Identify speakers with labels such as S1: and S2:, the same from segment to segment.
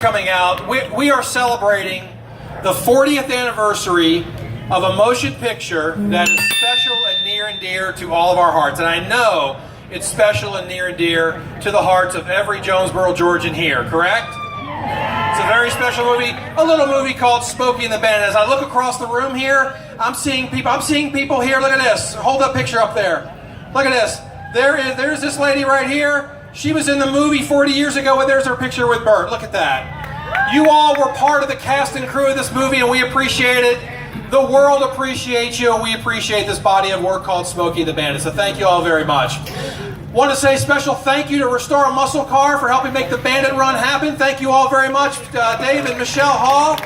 S1: coming out. We are celebrating the 40th anniversary of a motion picture that is special and near and dear to all of our hearts. And I know it's special and near and dear to the hearts of every Jonesboro Georgian here, correct? It's a very special movie, a little movie called Smokey and the Bandit. As I look across the room here, I'm seeing people here. Look at this. Hold that picture up there. Look at this. There's this lady right here. She was in the movie 40 years ago, and there's her picture with Burt. Look at that. You all were part of the cast and crew of this movie, and we appreciate it. The world appreciates you, and we appreciate this body of work called Smokey and the Bandit. So thank you all very much. Want to say a special thank you to Restore a Muscle Car for helping make the Bandit Run happen. Thank you all very much, Dave and Michelle Hall,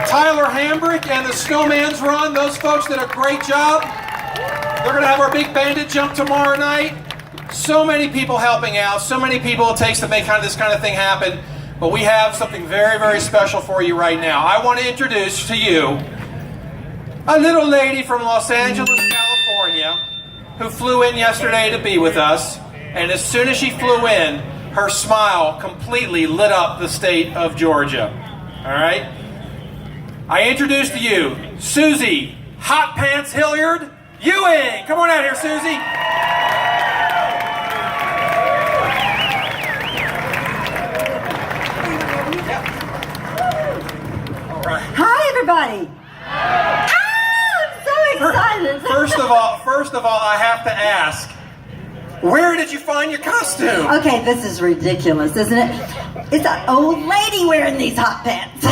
S1: Tyler Hambrick, and the Snowman's Run. Those folks did a great job. We're going to have our big Bandit jump tomorrow night. So many people helping out, so many people it takes to make this kind of thing happen. But we have something very, very special for you right now. I want to introduce to you a little lady from Los Angeles, California, who flew in yesterday to be with us. And as soon as she flew in, her smile completely lit up the state of Georgia. All right? I introduce to you Susie Hot Pants Hilliard Ewing. Come on out here, Susie.
S2: Hi, everybody. I'm so excited.
S1: First of all, I have to ask, where did you find your costume?
S2: Okay, this is ridiculous, isn't it? It's an old lady wearing these hot pants.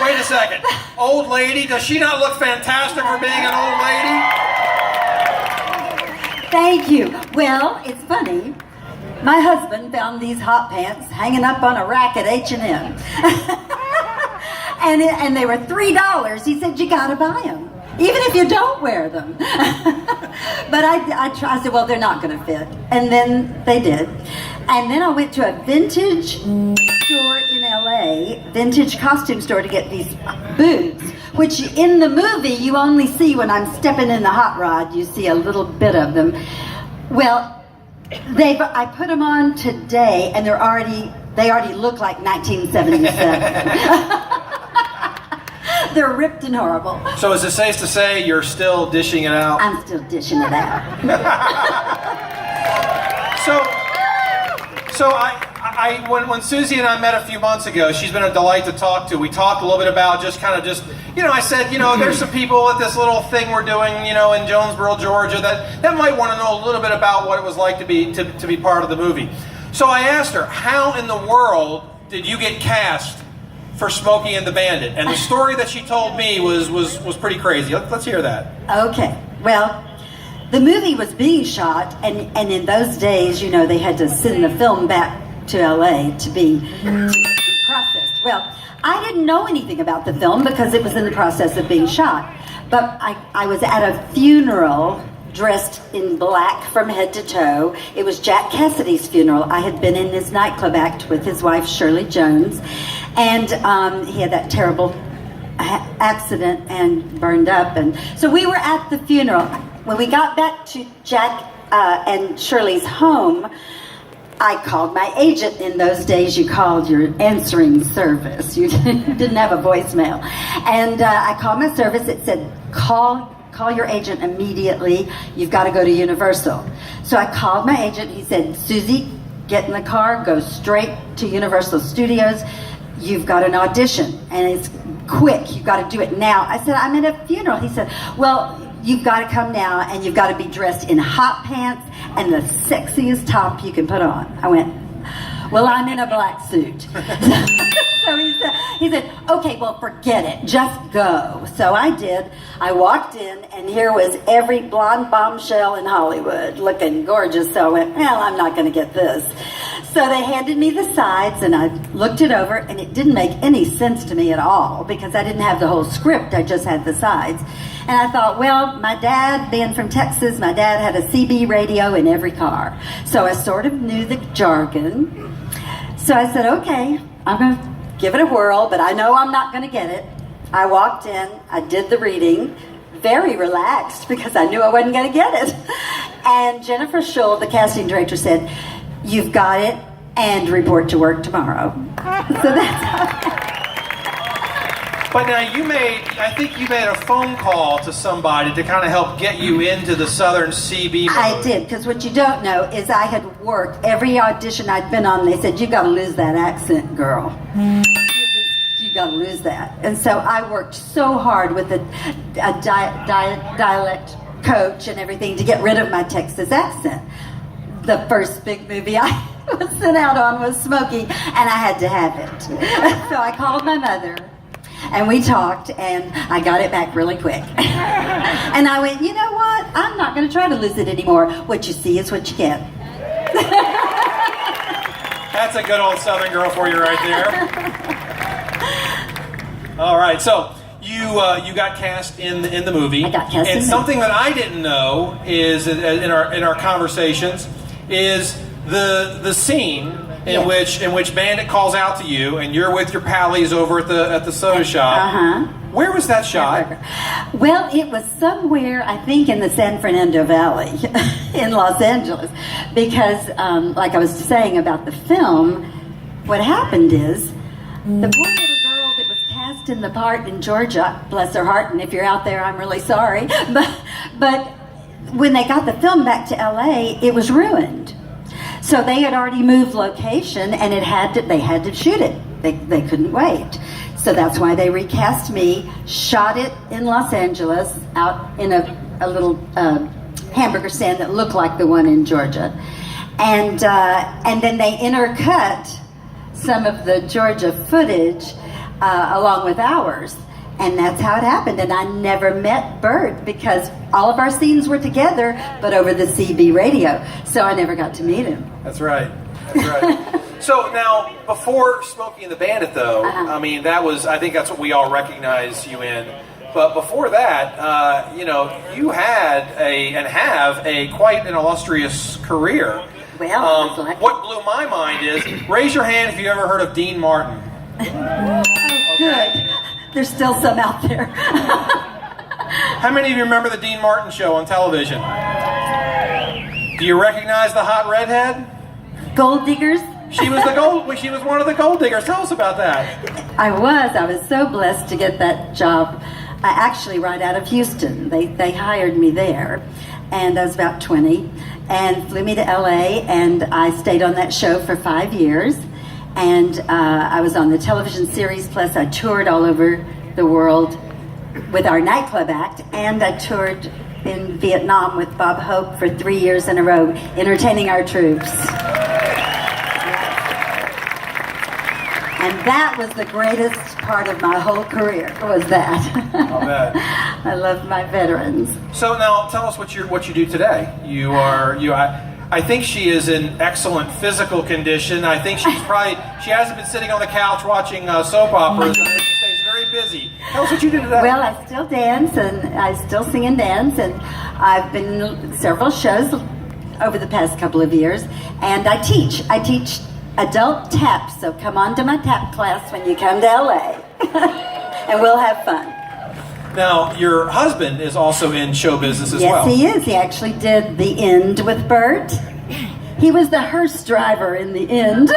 S1: Wait a second. Old lady? Does she not look fantastic for being an old lady?
S2: Thank you. Well, it's funny. My husband found these hot pants hanging up on a rack at H&M. And they were $3. He said, you gotta buy them, even if you don't wear them. But I said, well, they're not gonna fit. And then they did. And then I went to a vintage store in LA, vintage costume store, to get these boots, which in the movie you only see when I'm stepping in the hot rod. You see a little bit of them. Well, I put them on today, and they already look like 1977. They're ripped and horrible.
S1: So is it safe to say you're still dishing it out?
S2: I'm still dishing it out.
S1: When Susie and I met a few months ago, she's been a delight to talk to. We talked a little bit about I said, there's some people at this little thing we're doing, in Jonesboro, Georgia, that might want to know a little bit about what it was like to be part of the movie. So I asked her, how in the world did you get cast for Smokey and the Bandit? And the story that she told me was pretty crazy. Let's hear that.
S2: Okay. Well, the movie was being shot, and in those days, they had to send the film back to LA to be processed. Well, I didn't know anything about the film because it was in the process of being shot. But I was at a funeral dressed in black from head to toe. It was Jack Cassidy's funeral. I had been in his nightclub act with his wife, Shirley Jones, and he had that terrible accident and burned up. And so we were at the funeral. When we got back to Jack and Shirley's home, I called my agent. In those days, you called your answering service. You didn't have a voicemail. And I called my service. It said, call your agent immediately. You've got to go to Universal. So I called my agent. He said, Susie, get in the car, go straight to Universal Studios. You've got an audition, and it's quick. You've got to do it now. I said, I'm at a funeral. He said, well, you've got to come now, and you've got to be dressed in hot pants and the sexiest top you can put on. I went, well, I'm in a black suit. So he said, okay, well, forget it. Just go. So I did. I walked in, and here was every blonde bombshell in Hollywood looking gorgeous. So I went, well, I'm not going to get this. So they handed me the sides, and I looked it over, and it didn't make any sense to me at all because I didn't have the whole script. I just had the sides. And I thought, well, my dad, being from Texas, my dad had a CB radio in every car. So I sort of knew the jargon. So I said, okay, I'm going to give it a whirl, but I know I'm not going to get it. I walked in, I did the reading, very relaxed because I knew I wasn't going to get it. And Jennifer Schull, the casting director, said, you've got it, and report to work tomorrow. So that's how.
S1: But now I think you made a phone call to somebody to kind of help get you into the Southern CB mode.
S2: I did, because what you don't know is I had worked every audition I'd been on. They said, "You got to lose that accent, girl. You got to lose that." And so I worked so hard with a dialect coach and everything to get rid of my Texas accent. The first big movie I was sent out on was Smokey, and I had to have it. So I called my mother. And we talked, and I got it back really quick. And I went, you know what? I'm not going to try to lose it anymore. What you see is what you get.
S1: That's a good old Southern girl for you right there. All right, so you got cast in the movie.
S2: I got cast in
S1: and
S2: the
S1: something that I didn't know is in our conversations is the scene in which Bandit calls out to you, and you're with your pallies over at the soda shop. Where was that shot?
S2: Well, it was somewhere, I think, in the San Fernando Valley in Los Angeles, because, like I was saying about the film, what happened is the poor little girl that was cast in the part in Georgia, bless her heart, and if you're out there, I'm really sorry, but when they got the film back to LA, it was ruined. So they had already moved location, and they had to shoot it. They couldn't wait. So that's why they recast me, shot it in Los Angeles, out in a little hamburger stand that looked like the one in Georgia. And then they intercut some of the Georgia footage along with ours. And that's how it happened. And I never met Burt because all of our scenes were together, but over the CB radio. So I never got to meet him.
S1: That's right. That's right. So now, before Smokey and the Bandit, though, I mean, I think that's what we all recognize you in. But before that, you had and have quite an illustrious career.
S2: Well,
S1: what blew my mind is, raise your hand if you ever heard of Dean Martin.
S2: Oh, good. There's still some out there.
S1: How many of you remember the Dean Martin show on television? Do you recognize the hot redhead?
S2: Gold diggers?
S1: She was one of the gold diggers. Tell us about that.
S2: I was so blessed to get that job. Actually, right out of Houston. They hired me there, and I was about 20, and flew me to LA, and I stayed on that show for 5 years. And I was on the television series, plus I toured all over the world with our nightclub act, and I toured in Vietnam with Bob Hope for 3 years in a row, entertaining our troops. And that was the greatest part of my whole career, was that.
S1: I'll bet.
S2: I love my veterans.
S1: So now, tell us what you do today. I think she is in excellent physical condition. I think she hasn't been sitting on the couch watching soap operas. She stays very busy. Tell us what you do today.
S2: Well, I still dance, and I still sing and dance, and I've been in several shows over the past couple of years, and I teach. I teach adult tap, so come on to my tap class when you come to LA, and we'll have fun.
S1: Now, your husband is also in show business as well.
S2: Yes, he is. He actually did The End with Burt. He was the hearse driver in The End.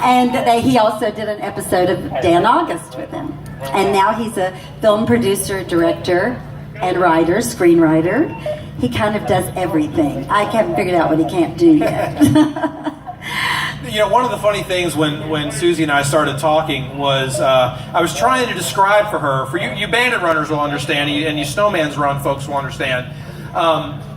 S2: And he also did an episode of Dan August with him. And now he's a film producer, director, and writer, screenwriter. He kind of does everything. I haven't figured out what he can't do yet.
S1: One of the funny things when Susie and I started talking was I was trying to describe for her, for you Bandit runners will understand, and you Snowman's Run folks will understand.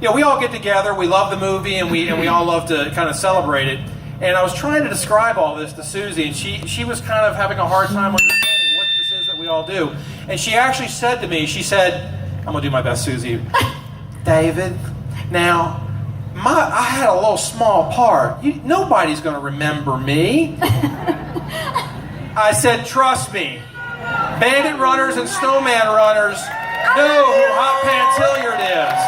S1: We all get together, we love the movie, and we all love to kind of celebrate it. And I was trying to describe all this to Susie, and she was kind of having a hard time understanding what this is that we all do. And she actually said to me, she said, I'm going to do my best, Susie. David, now, I had a little small part. Nobody's going to remember me. I said, trust me. Bandit runners and Snowman runners know who Hot Pants Hilliard is.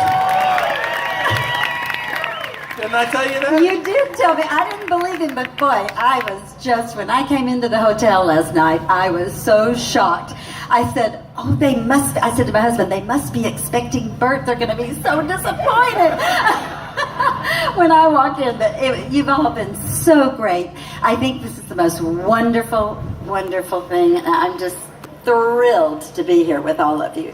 S1: Didn't I tell you that?
S2: You did tell me. I didn't believe him, but boy, I was just, when I came into the hotel last night, I was so shocked. I said, I said to my husband, they must be expecting Burt. They're going to be so disappointed. when I walked in. But you've all been so great. I think this is the most wonderful, wonderful thing. And I'm just thrilled to be here with all of you.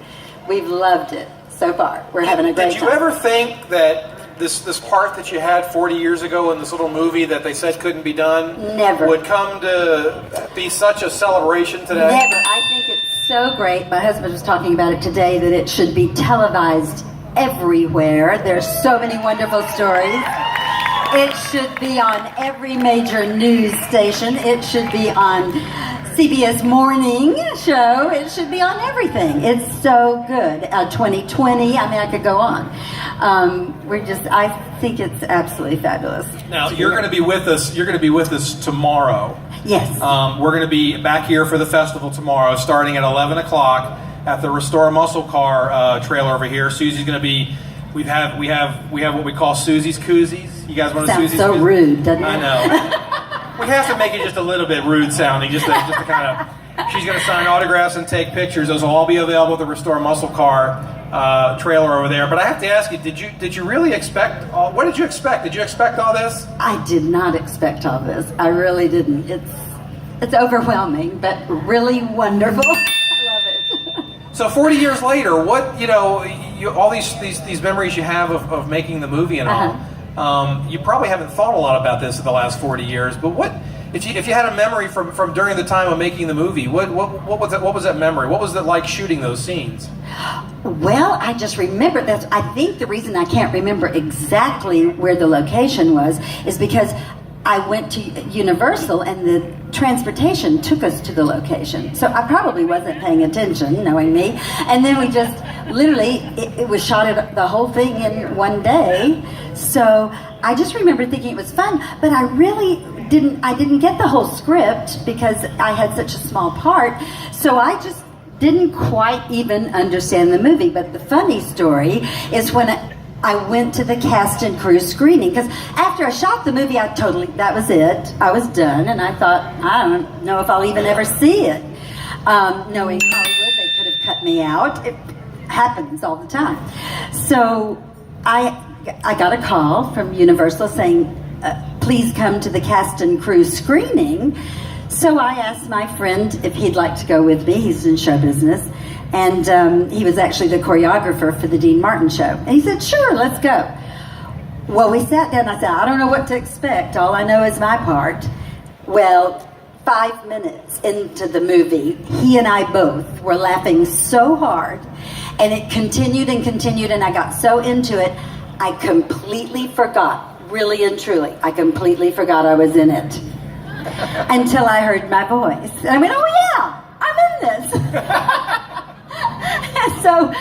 S2: We've loved it so far. We're having a great time.
S1: Did you ever think that this part that you had 40 years ago in this little movie that they said couldn't be done
S2: Never.
S1: would come to be such a celebration today?
S2: Never. I think it's so great. My husband was talking about it today, that it should be televised everywhere. There's so many wonderful stories. It should be on every major news station. It should be on CBS Morning Show. It should be on everything. It's so good. 2020. I mean, I could go on. I think it's absolutely fabulous.
S1: Now you're going to be with us. You're going to be with us tomorrow.
S2: Yes.
S1: We're going to be back here for the festival tomorrow, starting at 11 o'clock at the Restore Muscle Car trailer over here. Susie's going to be. We have what we call Susie's Koozies. You guys want to
S2: Sounds
S1: Susie's
S2: so
S1: Koozies?
S2: rude, doesn't it?
S1: I know. We have to make it just a little bit rude sounding, just to kind of. She's going to sign autographs and take pictures. Those will all be available at the Restore Muscle Car trailer over there. But I have to ask you, did you really expect? What did you expect? Did you expect all this?
S2: I did not expect all this. I really didn't. It's overwhelming, but really wonderful. I love it.
S1: So 40 years later, what all these memories you have of making the movie and all, you probably haven't thought a lot about this in the last 40 years. But what if you had a memory from during the time of making the movie? What was that? What was that memory? What was it like shooting those scenes?
S2: Well, I just remember that. I think the reason I can't remember exactly where the location was is because I went to Universal and the transportation took us to the location. So I probably wasn't paying attention, knowing me. And then we just, literally, it was shot at the whole thing in one day. So I just remember thinking it was fun, but I really didn't get the whole script because I had such a small part. So I just didn't quite even understand the movie. But the funny story is when I went to the cast and crew screening, because after I shot the movie, that was it. I was done, and I thought, I don't know if I'll even ever see it. Knowing Hollywood, they could have cut me out. It happens all the time. So I got a call from Universal saying, please come to the cast and crew screening. So I asked my friend if he'd like to go with me. He's in show business. And he was actually the choreographer for the Dean Martin show. And he said, sure, let's go. Well, we sat down. I said, I don't know what to expect. All I know is my part. Well, 5 minutes into the movie, he and I both were laughing so hard. And it continued and continued, and I got so into it, I completely forgot, really and truly, I completely forgot I was in it. Until I heard my voice. And I went, oh yeah, I'm in this. So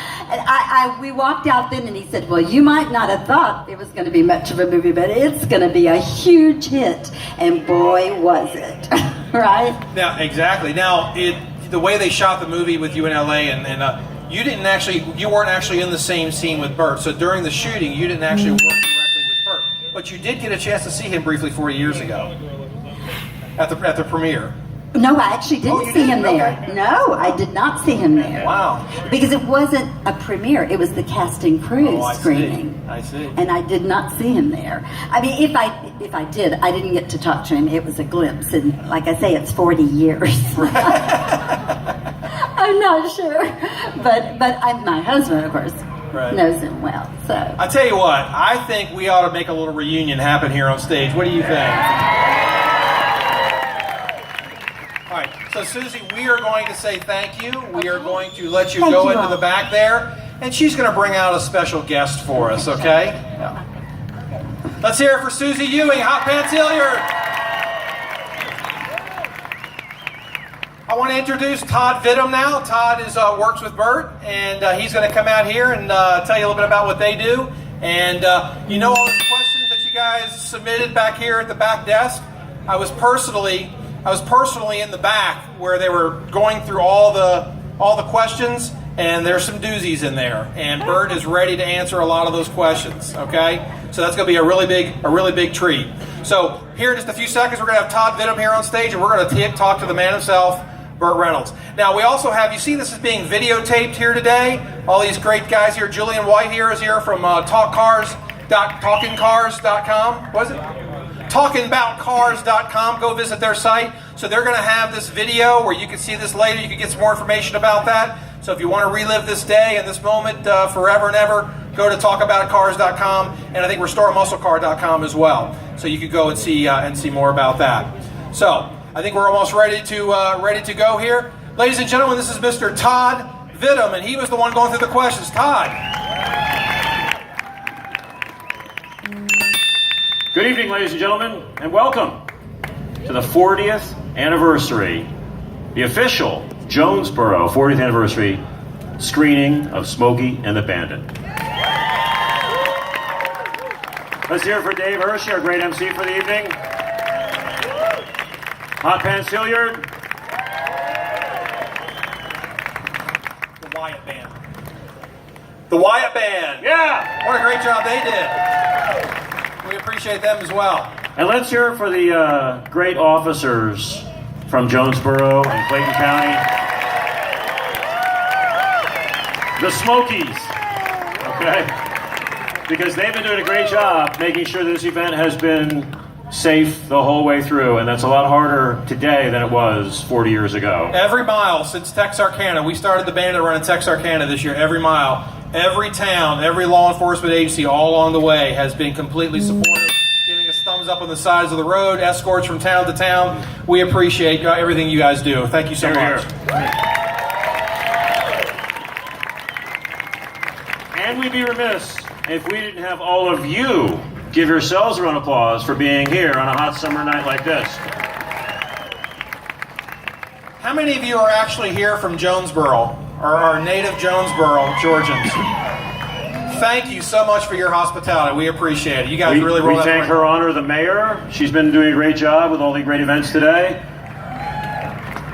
S2: we walked out then, and he said, well, you might not have thought it was going to be much of a movie, but it's going to be a huge hit. And boy, was it. Right?
S1: Now, exactly. Now, the way they shot the movie with you in LA, and you weren't actually in the same scene with Burt. So during the shooting, you didn't actually work directly with Burt. But you did get a chance to see him briefly 40 years ago at the premiere.
S2: No, I actually didn't see him there.
S1: Okay.
S2: No, I did not see him there.
S1: Wow.
S2: Because it wasn't a premiere, it was the cast and crew screening.
S1: I see.
S2: And I did not see him there. I mean, if I did, I didn't get to talk to him. It was a glimpse, and like I say, it's 40 years. I'm not sure, but my husband, of course, knows him well. So
S1: I tell you what, I think we ought to make a little reunion happen here on stage. What do you think? All right, so Susie, we are going to say thank you. We are going to let you go into the back there, and she's going to bring out a special guest for us, okay? Yeah. Let's hear it for Susie Ewing, Hot Pants Hilliard. I want to introduce Todd Vidham now. Todd works with Burt, and he's going to come out here and tell you a little bit about what they do. And all those questions that you guys submitted back here at the back desk, I was personally in the back where they were going through all the questions, and there's some doozies in there. And Burt is ready to answer a lot of those questions. Okay, so that's going to be a really big treat. So here in just a few seconds, we're going to have Todd Vidham here on stage, and we're going to talk to the man himself, Burt Reynolds. Now, we also have, you see this is being videotaped here today. All these great guys here. Julian White is here from Talk Cars talkingcars.com, was it? Talkingaboutcars.com. Go visit their site. So they're going to have this video where you can see this later. You can get some more information about that. So if you want to relive this day and this moment forever and ever, go to talkaboutcars.com, and I think restoremusclecar.com as well. So you could go and see more about that. So I think we're almost ready to go here. Ladies and gentlemen, this is Mr. Todd Vidham, and he was the one going through the questions. Todd.
S3: Good evening, ladies and gentlemen, and welcome to the 40th anniversary, the official Jonesboro 40th anniversary screening of Smokey and the Bandit. Let's hear it for Dave Hershey, our great MC for the evening. Hot Pants Hilliard.
S1: The Wyatt Band. The Wyatt Band.
S3: Yeah!
S1: What a great job they did. We appreciate them as well.
S3: And let's hear it for the great officers from Jonesboro and Clayton County. The Smokies. Okay? Because they've been doing a great job making sure this event has been safe the whole way through, and that's a lot harder today than it was 40 years ago.
S1: Every mile since Texarkana, we started the Bandit run in Texarkana this year. Every mile, every town, every law enforcement agency all along the way has been completely supportive, giving us thumbs up on the sides of the road, escorts from town to town. We appreciate everything you guys do. Thank you so much.
S3: And we'd be remiss if we didn't have all of you give yourselves a round of applause for being here on a hot summer night like this.
S1: How many of you are actually here from Jonesboro, or are native Jonesboro Georgians? Thank you so much for your hospitality. We appreciate it. You guys really rolled
S3: We thank Her Honor the Mayor. She's been doing a great job with all the great events today.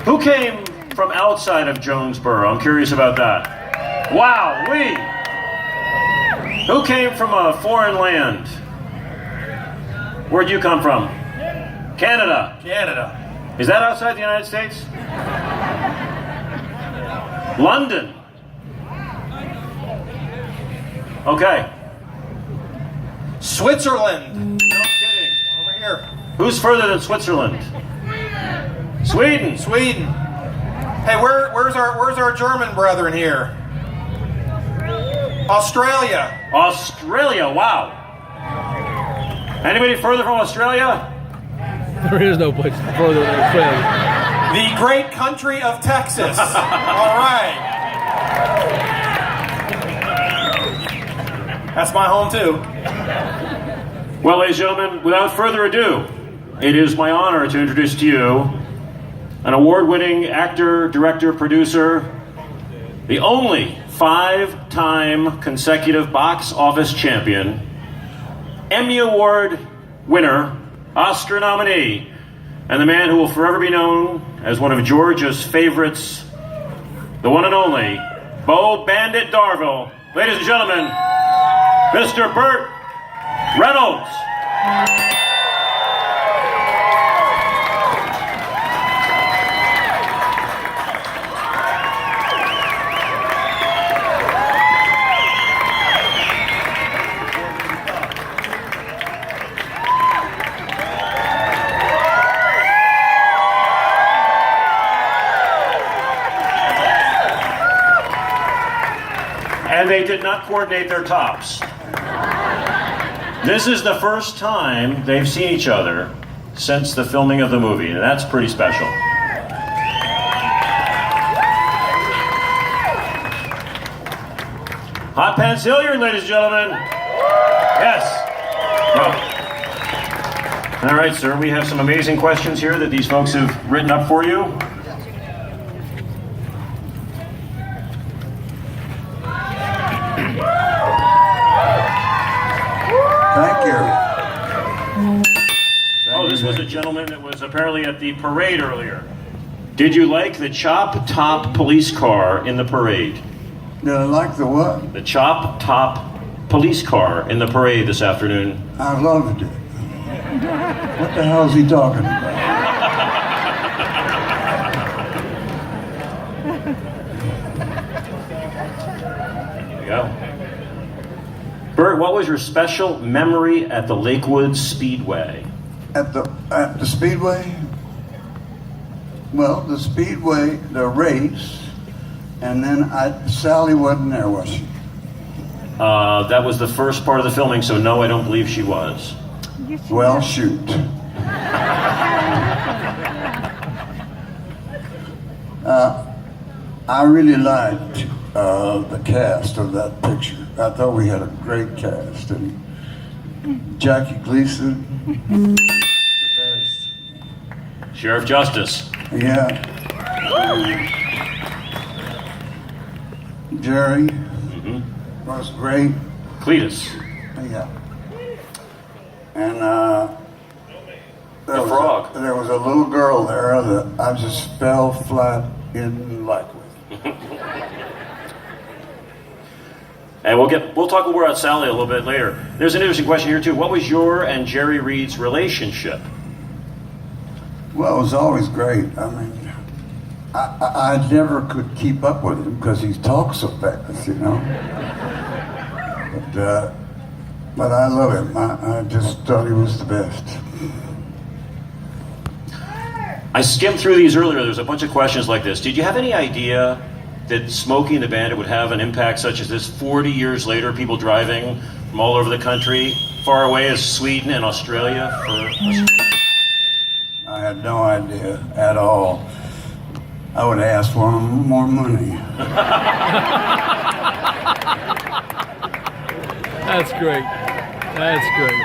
S3: Who came from outside of Jonesboro? I'm curious about that. Wow, Who came from a foreign land? Where'd you come from? Canada.
S1: Canada.
S3: Is that outside the United States? London.
S1: Okay. Switzerland.
S3: No kidding.
S1: Over here.
S3: Who's further than Switzerland? Sweden.
S1: Sweden. Hey, where's our German brethren here? Australia.
S3: Australia, wow. Anybody further from Australia?
S4: There is no place further than Australia.
S1: The great country of Texas. All right. That's my home too.
S3: Well, ladies and gentlemen, without further ado, it is my honor to introduce to you an award-winning actor, director, producer, the only 5-time consecutive box office champion, Emmy Award winner, Oscar nominee, and the man who will forever be known as one of Georgia's favorites, the one and only Bo Bandit Darville. Ladies and gentlemen, Mr. Burt Reynolds. And they did not coordinate their tops. This is the first time they've seen each other since the filming of the movie, and that's pretty special. Hot Pants Hilliard, ladies and gentlemen. Yes. Well, all right, sir, we have some amazing questions here that these folks have written up for you.
S5: Thank you.
S3: Oh, this was a gentleman that was apparently at the parade earlier. Did you like the Chop Top police car in the parade?
S5: Did I like the what?
S3: The Chop Top police car in the parade this afternoon.
S5: I loved it. What the hell is he talking about?
S3: There you go. Burt, what was your special memory at the Lakewood Speedway?
S5: At the Speedway? Well, the Speedway, the race, and then Sally wasn't there, was she?
S3: That was the first part of the filming, so no, I don't believe she was.
S5: Well, shoot. I really liked the cast of that picture. I thought we had a great cast. And Jackie Gleason, the best.
S3: Sheriff Justice.
S5: Yeah. Jerry was great.
S3: Cletus.
S5: Yeah. And
S3: The frog.
S5: there was a little girl there that I just fell flat in like with.
S3: And we'll talk more about Sally a little bit later. There's an interesting question here too. What was your and Jerry Reed's relationship?
S5: Well, it was always great. I mean, I never could keep up with him because he talks so fast, you know. But I love him. I just thought he was the best.
S3: I skimmed through these earlier. There's a bunch of questions like this. Did you have any idea that Smokey and the Bandit would have an impact such as this 40 years later, people driving from all over the country, far away as Sweden and Australia?
S5: I had no idea at all. I would ask for more money.
S4: That's great. That's great.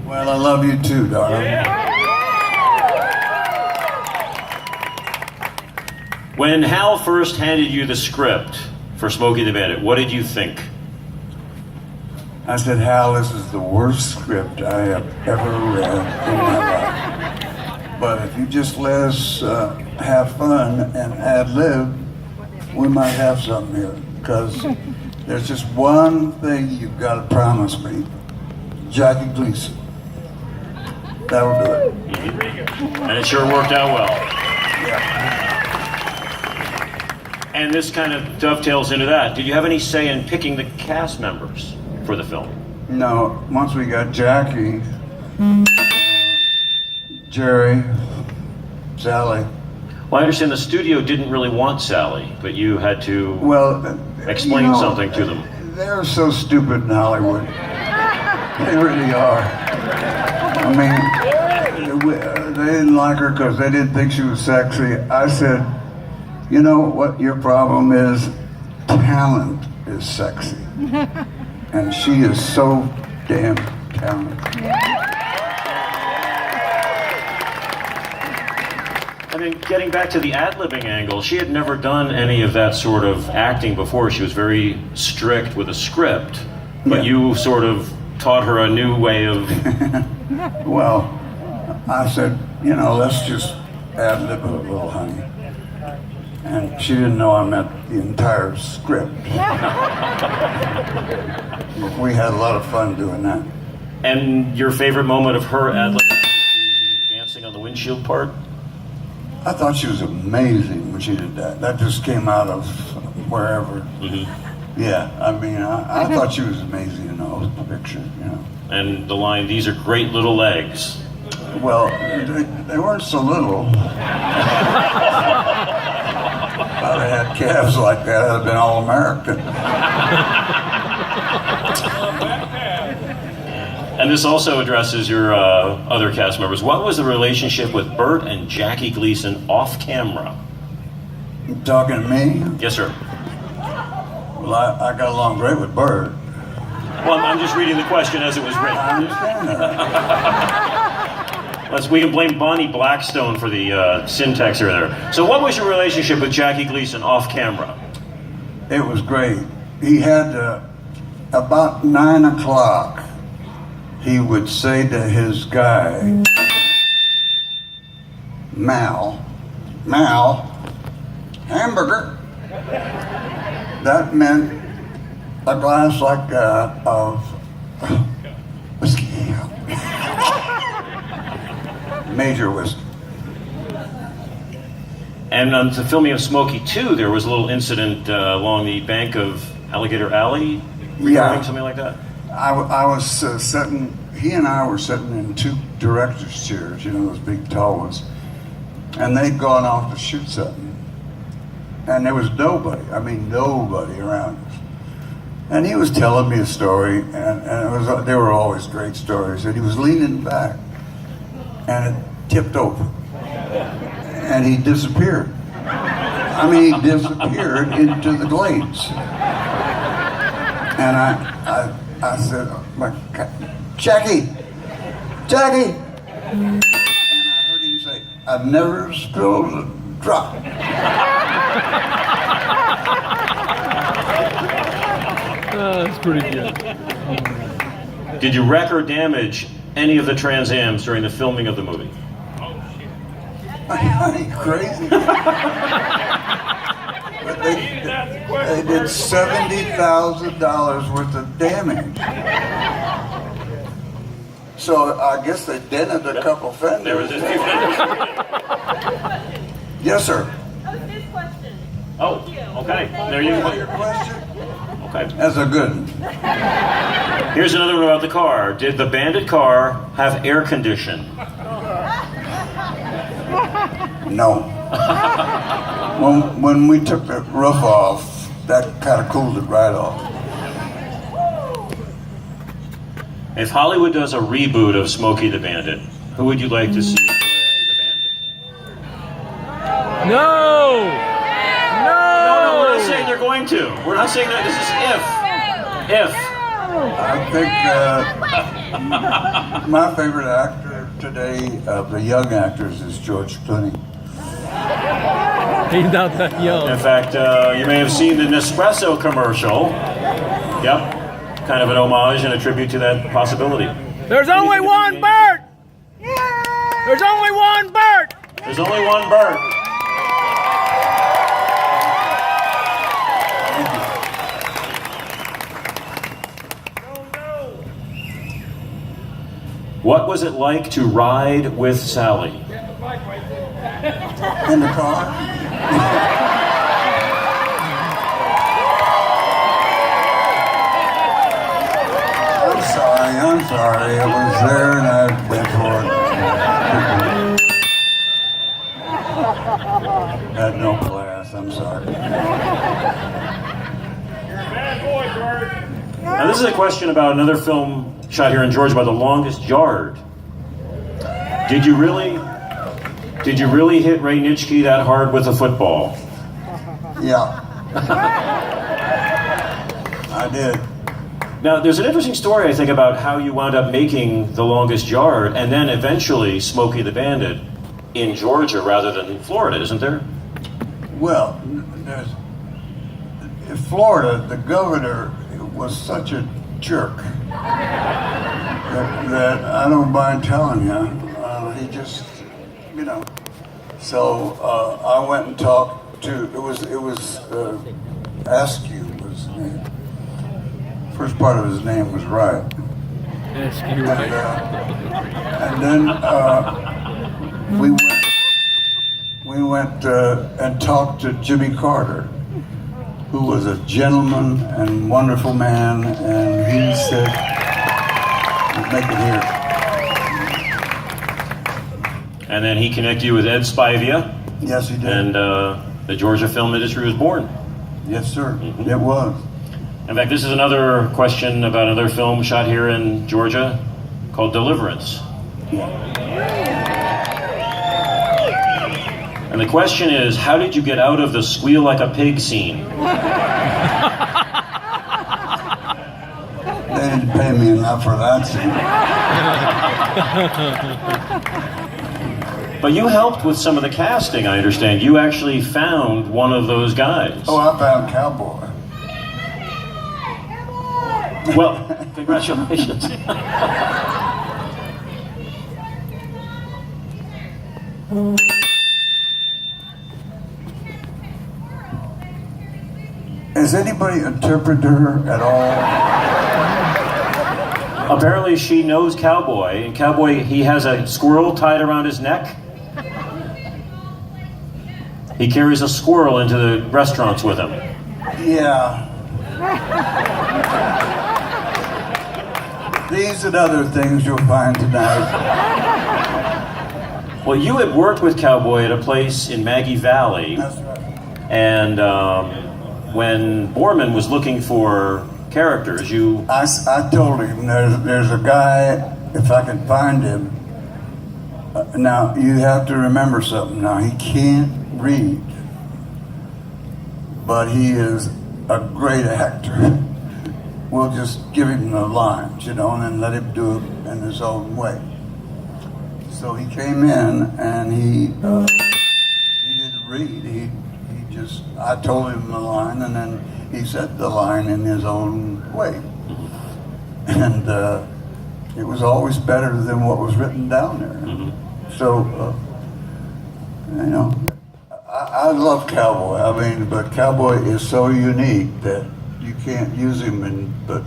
S5: Well, I love you too, darling.
S3: When Hal first handed you the script for Smokey the Bandit, what did you think?
S5: I said, Hal, this is the worst script I have ever read in my life. But if you just let us have fun and ad-lib, we might have something here. Because there's just one thing you've got to promise me. Jackie Gleason. That'll do it.
S3: And it sure worked out well.
S5: Yeah.
S3: And this kind of dovetails into that. Did you have any say in picking the cast members for the film?
S5: No, once we got Jackie, Jerry, Sally.
S3: Well, I understand the studio didn't really want Sally, but you had to explain something to them.
S5: They're so stupid in Hollywood. They really are. I mean, they didn't like her because they didn't think she was sexy. I said, you know what your problem is? Talent is sexy. And she is so damn talented.
S3: And then getting back to the ad-libbing angle, she had never done any of that sort of acting before. She was very strict with a script, but you sort of taught her a new way of...
S5: Well, I said, you know, let's just ad-lib a little, honey. And she didn't know I meant the entire script. But we had a lot of fun doing that.
S3: And your favorite moment of her ad-lib was the dancing on the windshield part?
S5: I thought she was amazing when she did that. That just came out of wherever. Mm-hmm. Yeah, I mean, I thought she was amazing in the picture, you know.
S3: And the line, these are great little legs.
S5: Well, they weren't so little. If I'd have had calves like that, I'd have been all-American.
S3: And this also addresses your other cast members. What was the relationship with Burt and Jackie Gleason off camera?
S5: You talking to me?
S3: Yes, sir.
S5: Well, I got along great with Burt.
S3: Well, I'm just reading the question as it was written.
S5: I understand that.
S3: We can blame Bonnie Blackstone for the syntax there. So what was your relationship with Jackie Gleason off camera?
S5: It was great. He had, about 9 o'clock, he would say to his guy, Mal, hamburger. That meant a glass like of whiskey. Major whiskey.
S3: And on the filming of Smokey 2, there was a little incident along the bank of Alligator Alley. regarding something like that?
S5: I was sitting, he and I were sitting in two director's chairs, you know, those big tall ones, and they'd gone off to shoot something. And there was nobody around us. And he was telling me a story, and they were always great stories, and he was leaning back, and it tipped over, and he disappeared. I mean, he disappeared into the glades. And I said, Jackie! And I heard him say, I've never spilled a drop.
S4: That's pretty good.
S3: Did you wreck or damage any of the Trans Ams during the filming of the movie?
S5: Are you crazy? But they did $70,000 worth of damage. So I guess they dented a couple fenders.
S3: There was a few fenders.
S5: Yes, sir.
S6: This question.
S3: Oh, okay. There you go.
S5: Your question?
S3: Okay.
S5: That's a good one.
S3: Here's another one about the car. Did the Bandit car have air condition?
S5: No. When we took the roof off, that kind of cooled it right off.
S3: If Hollywood does a reboot of Smokey the Bandit, who would you like to see play the Bandit?
S4: No!
S3: No, we're not saying they're going to. We're not saying that. This is if.
S5: I think my favorite actor today of the young actors is George Clooney.
S4: He's not that young.
S3: In fact, you may have seen the Nespresso commercial. Yep. Kind of an homage and a tribute to that possibility.
S4: There's only one Burt! There's only one Burt!
S3: There's only one Burt. What was it like to ride with Sally?
S5: In the car? I'm sorry. I was there and I went for it. Had no class. I'm sorry.
S3: Now this is a question about another film shot here in Georgia about The Longest Yard. Did you really hit Ray Nitschke that hard with a football?
S5: Yeah. I did.
S3: Now, there's an interesting story, I think, about how you wound up making The Longest Yard and then eventually Smokey the Bandit in Georgia rather than in Florida, isn't there?
S5: Well, in Florida, the governor was such a jerk that I don't mind telling you. He just, you know. So I went and talked to, it was Askew was his name. First part of his name was right.
S4: Askew, right.
S5: And then we went and talked to Jimmy Carter, who was a gentleman and wonderful man, and he said, make it here.
S3: And then he connected you with Ed Spivia.
S5: Yes, he did.
S3: And the Georgia film industry was born.
S5: Yes, sir. It was.
S3: In fact, this is another question about another film shot here in Georgia called Deliverance. And the question is, how did you get out of the squeal like a pig scene?
S5: They didn't pay me enough for that scene.
S3: But you helped with some of the casting, I understand. You actually found one of those guys.
S5: Oh, I found Cowboy.
S3: Well, congratulations.
S5: Has anybody interpreted her at all?
S3: Apparently she knows Cowboy, and Cowboy, he has a squirrel tied around his neck. He carries a squirrel into the restaurants with him.
S5: Yeah. These and other things you'll find tonight.
S3: Well, you had worked with Cowboy at a place in Maggie Valley,
S5: That's right.
S3: and when Borman was looking for characters, you...
S5: I told him there's a guy, if I can find him. Now, you have to remember something. Now, he can't read, but he is a great actor. We'll just give him the lines, you know, and then let him do it in his own way. So he came in and he didn't read. He just, I told him the line and then he said the line in his own way. And it was always better than what was written down there. So, you know, I love Cowboy. I mean, but Cowboy is so unique that you can't use him in but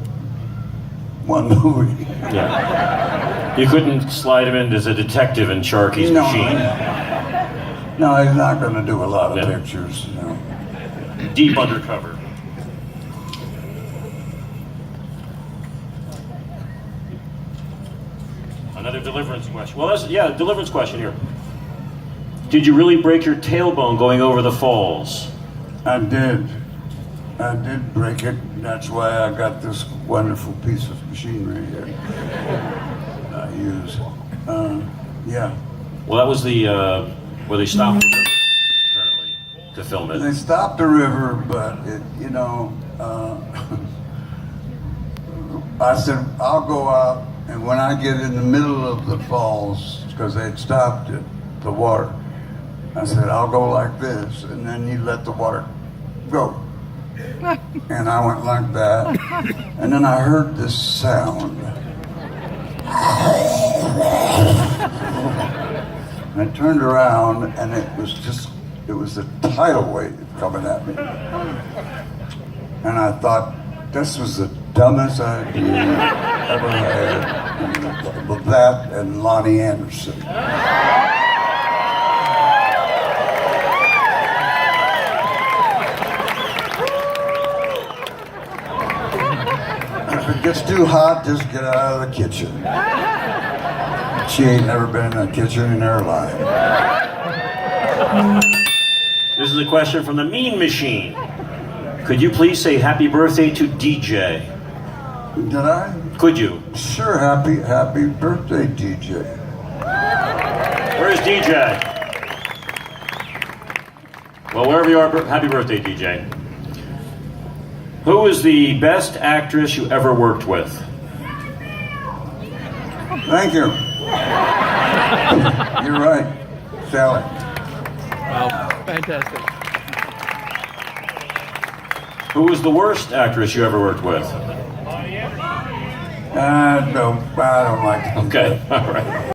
S5: one movie.
S3: Yeah. You couldn't slide him in as a detective in Sharky's Machine.
S5: No, he's not going to do a lot of pictures. You know.
S3: Deep undercover. Another deliverance question. Well, deliverance question here. Did you really break your tailbone going over the falls?
S5: I did break it. That's why I got this wonderful piece of machinery here I use. Yeah.
S3: Well, that was the where they stopped the river, apparently, to film it.
S5: They stopped the river, but it, you know, I said I'll go out, and when I get in the middle of the falls, because they'd stopped it, the water, I said I'll go like this, and then you let the water go. And I went like that, and then I heard this sound. And I turned around, and it was a tidal wave coming at me. And I thought, this was the dumbest idea I ever had. With that and Lonnie Anderson. If it gets too hot, just get out of the kitchen. She ain't never been in a kitchen in her life.
S3: This is a question from the Mean Machine. Could you please say happy birthday to DJ?
S5: Did I?
S3: Could you?
S5: Sure, happy birthday, DJ.
S3: Where's DJ? Well, wherever you are, happy birthday, DJ. Who is the best actress you ever worked with?
S5: Thank you. You're right, Sally.
S4: Wow, fantastic.
S3: Who was the worst actress you ever worked with?
S5: No, I don't like it.
S3: Okay, all right.